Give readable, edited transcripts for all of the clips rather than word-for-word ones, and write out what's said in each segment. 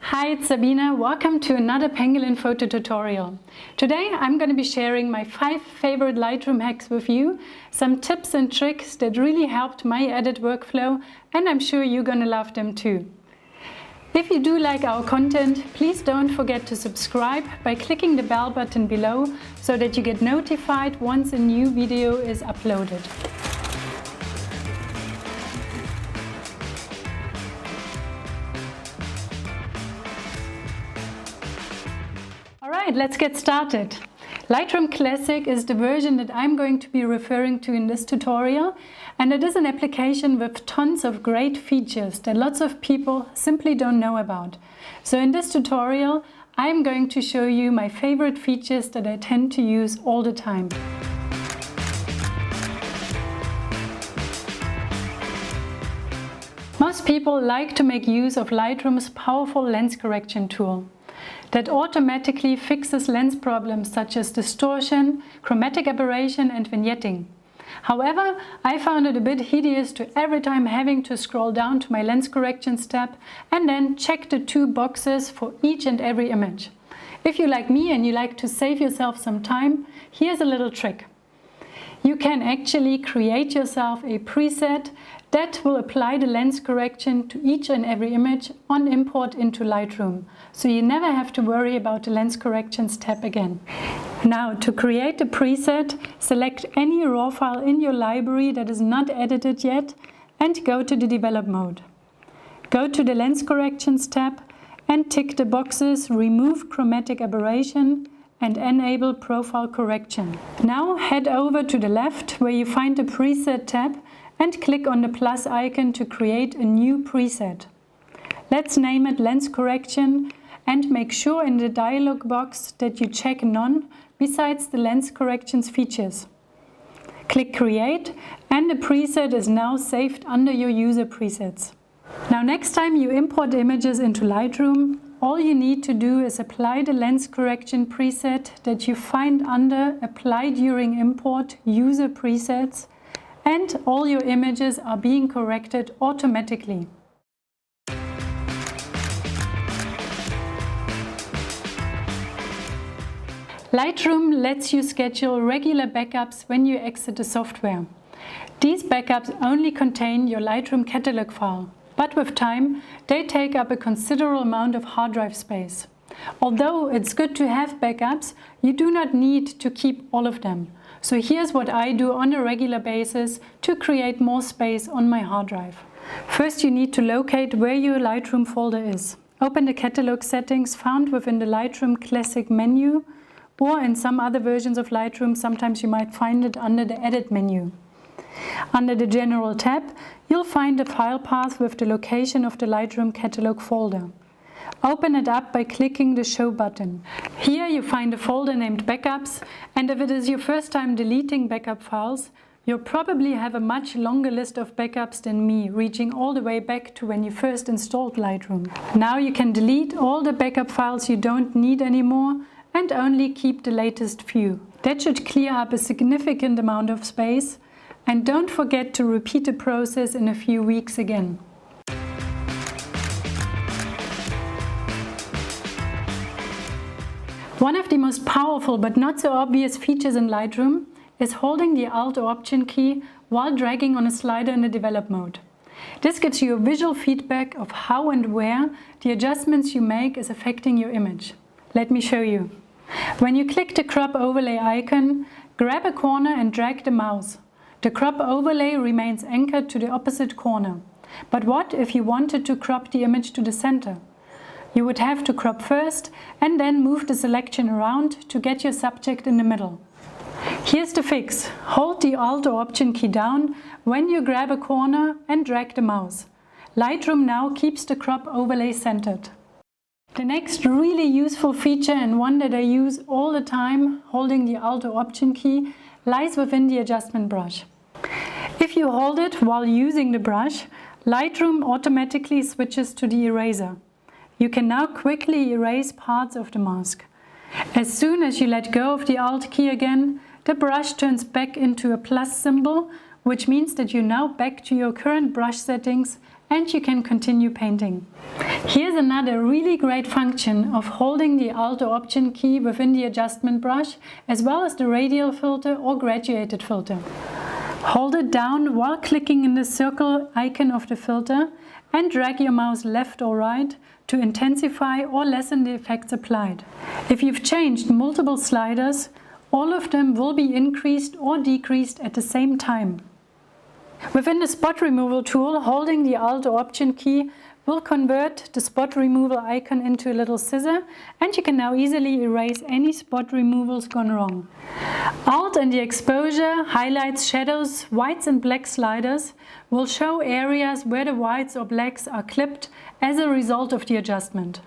Hi, it's Sabine. Welcome to another Pangolin photo tutorial. Today I'm going to be sharing my 5 favorite Lightroom hacks with you, some tips and tricks that really helped my edit workflow, and I'm sure you're going to love them too. If you do like our content, please don't forget to subscribe by clicking the bell button below so that you get notified once a new video is uploaded. Alright, let's get started. Lightroom Classic is the version that I'm going to be referring to in this tutorial, and it is an application with tons of great features that lots of people simply don't know about. So in this tutorial, I'm going to show you my favorite features that I tend to use all the time. Most people like to make use of Lightroom's powerful lens correction tool that automatically fixes lens problems such as distortion, chromatic aberration and vignetting. However, I found it a bit hideous to every time having to scroll down to my lens corrections tab and then check the 2 boxes for each and every image. If you like me and you like to save yourself some time, here's a little trick. You can actually create yourself a preset that will apply the lens correction to each and every image on import into Lightroom, so you never have to worry about the lens corrections tab again. Now, to create the preset, select any RAW file in your library that is not edited yet and go to the develop mode. Go to the lens corrections tab and tick the boxes remove chromatic aberration and enable profile correction. Now head over to the left where you find the preset tab and click on the plus icon to create a new preset. Let's name it lens correction and make sure in the dialog box that you check none besides the lens corrections features. Click create and the preset is now saved under your user presets. Now next time you import images into Lightroom, all you need to do is apply the lens correction preset that you find under Apply During Import User Presets, and all your images are being corrected automatically. Lightroom lets you schedule regular backups when you exit the software. These backups only contain your Lightroom catalog file, but with time they take up a considerable amount of hard drive space. Although it's good to have backups, you do not need to keep all of them. So here's what I do on a regular basis to create more space on my hard drive. First, you need to locate where your Lightroom folder is. Open the catalog settings found within the Lightroom Classic menu, or in some other versions of Lightroom, sometimes you might find it under the Edit menu. Under the General tab, you'll find a file path with the location of the Lightroom catalog folder. Open it up by clicking the Show button. Here you find a folder named Backups, and if it is your first time deleting backup files, you'll probably have a much longer list of backups than me, reaching all the way back to when you first installed Lightroom. Now you can delete all the backup files you don't need anymore and only keep the latest few. That should clear up a significant amount of space, and don't forget to repeat the process in a few weeks again. One of the most powerful but not so obvious features in Lightroom is holding the Alt or Option key while dragging on a slider in the develop mode. This gives you a visual feedback of how and where the adjustments you make is affecting your image. Let me show you. When you click the crop overlay icon, grab a corner and drag the mouse. The crop overlay remains anchored to the opposite corner. But what if you wanted to crop the image to the center? You would have to crop first and then move the selection around to get your subject in the middle. Here's the fix. Hold the Alt or Option key down when you grab a corner and drag the mouse. Lightroom now keeps the crop overlay centered. The next really useful feature, and one that I use all the time holding the Alt or Option key, lies within the adjustment brush. If you hold it while using the brush, Lightroom automatically switches to the eraser. You can now quickly erase parts of the mask. As soon as you let go of the Alt key again, the brush turns back into a plus symbol, which means that you're now back to your current brush settings and you can continue painting. Here's another really great function of holding the Alt or Option key within the adjustment brush, as well as the radial filter or graduated filter. Hold it down while clicking in the circle icon of the filter and drag your mouse left or right to intensify or lessen the effects applied. If you've changed multiple sliders, all of them will be increased or decreased at the same time. Within the spot removal tool, holding the Alt or Option key will convert the spot removal icon into a little scissor, and you can now easily erase any spot removals gone wrong. Alt and the exposure, highlights, shadows, whites and black sliders will show areas where the whites or blacks are clipped as a result of the adjustment.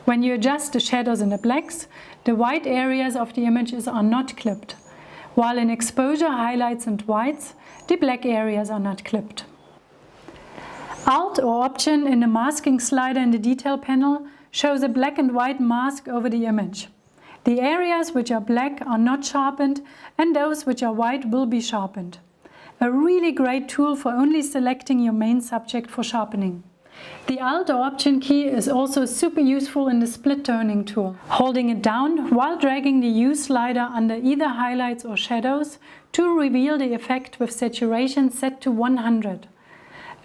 When you adjust the shadows and the blacks, the white areas of the images are not clipped, while in exposure, highlights and whites, the black areas are not clipped. Alt or Option in the masking slider in the detail panel shows a black and white mask over the image. The areas which are black are not sharpened, and those which are white will be sharpened. A really great tool for only selecting your main subject for sharpening. The Alt or Option key is also super useful in the split toning tool. Holding it down while dragging the U slider under either highlights or shadows to reveal the effect with saturation set to 100.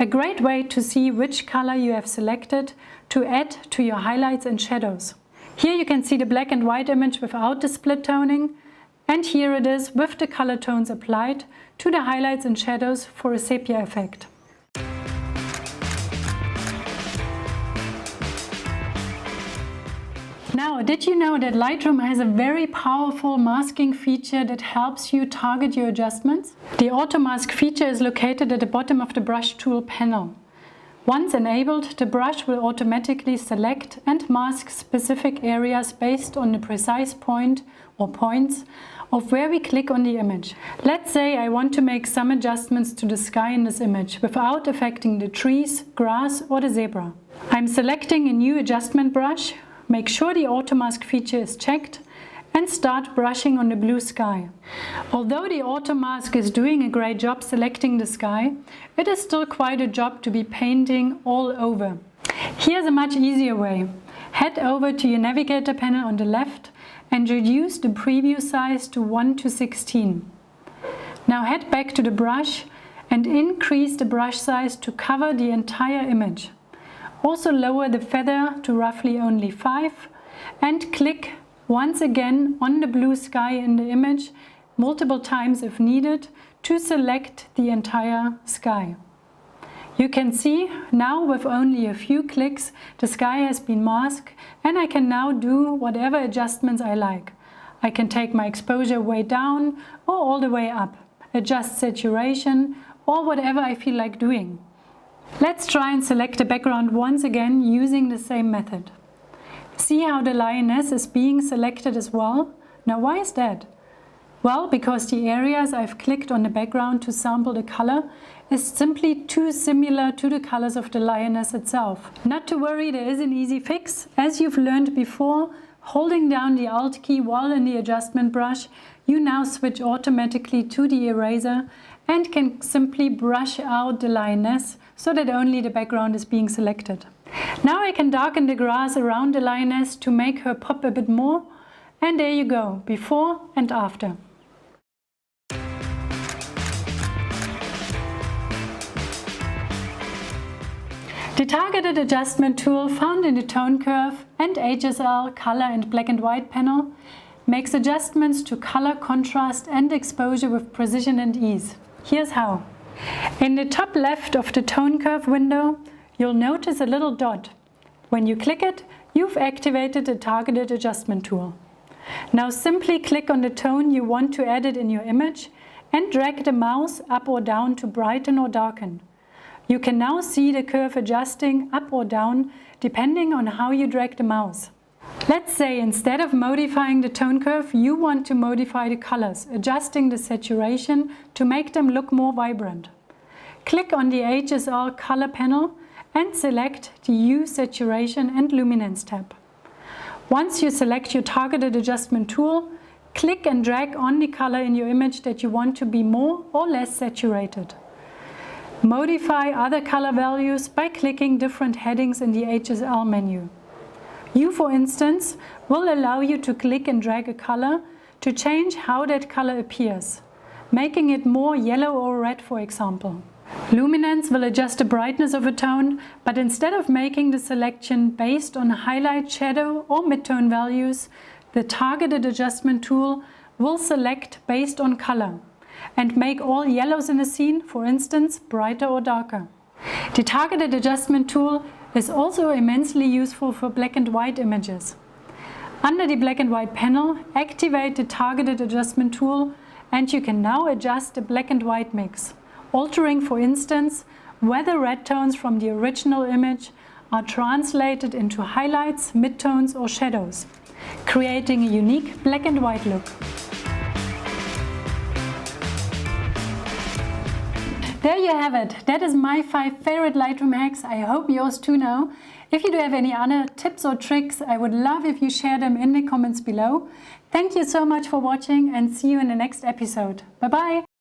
A great way to see which color you have selected to add to your highlights and shadows. Here you can see the black and white image without the split toning, and here it is with the color tones applied to the highlights and shadows for a sepia effect. Now, did you know that Lightroom has a very powerful masking feature that helps you target your adjustments? The Auto Mask feature is located at the bottom of the brush tool panel. Once enabled, the brush will automatically select and mask specific areas based on the precise point or points of where we click on the image. Let's say I want to make some adjustments to the sky in this image without affecting the trees, grass or the zebra. I'm selecting a new adjustment brush. Make sure the Auto Mask feature is checked and start brushing on the blue sky. Although the Auto Mask is doing a great job selecting the sky, it is still quite a job to be painting all over. Here's a much easier way. Head over to your navigator panel on the left and reduce the preview size to 1:16. Now head back to the brush and increase the brush size to cover the entire image. Also lower the feather to roughly only 5 and click once again on the blue sky in the image multiple times if needed to select the entire sky. You can see now with only a few clicks the sky has been masked, and I can now do whatever adjustments I like. I can take my exposure way down or all the way up, adjust saturation or whatever I feel like doing. Let's try and select the background once again using the same method. See how the lioness is being selected as well? Now why is that? Well, because the areas I've clicked on the background to sample the color is simply too similar to the colors of the lioness itself. Not to worry, there is an easy fix. As you've learned before, holding down the Alt key while in the adjustment brush, you now switch automatically to the eraser and can simply brush out the lioness so that only the background is being selected. Now I can darken the grass around the lioness to make her pop a bit more, and there you go, before and after. The targeted adjustment tool found in the tone curve and HSL color and black and white panel makes adjustments to color, contrast and exposure with precision and ease. Here's how. In the top left of the tone curve window, you'll notice a little dot. When you click it, you've activated the targeted adjustment tool. Now simply click on the tone you want to edit in your image and drag the mouse up or down to brighten or darken. You can now see the curve adjusting up or down depending on how you drag the mouse. Let's say instead of modifying the tone curve, you want to modify the colors, adjusting the saturation to make them look more vibrant. Click on the HSL color panel and select the Hue, Saturation and Luminance tab. Once you select your targeted adjustment tool, click and drag on the color in your image that you want to be more or less saturated. Modify other color values by clicking different headings in the HSL menu. You, for instance, will allow you to click and drag a color to change how that color appears, making it more yellow or red, for example. Luminance will adjust the brightness of a tone, but instead of making the selection based on highlight, shadow or midtone values, the targeted adjustment tool will select based on color and make all yellows in a scene, for instance, brighter or darker. The targeted adjustment tool is also immensely useful for black and white images. Under the black and white panel, activate the targeted adjustment tool and you can now adjust the black and white mix, altering, for instance, whether red tones from the original image are translated into highlights, midtones or shadows, creating a unique black and white look. There you have it. That is my 5 favorite Lightroom hacks. I hope yours too now. If you do have any other tips or tricks, I would love if you share them in the comments below. Thank you so much for watching and see you in the next episode. Bye bye!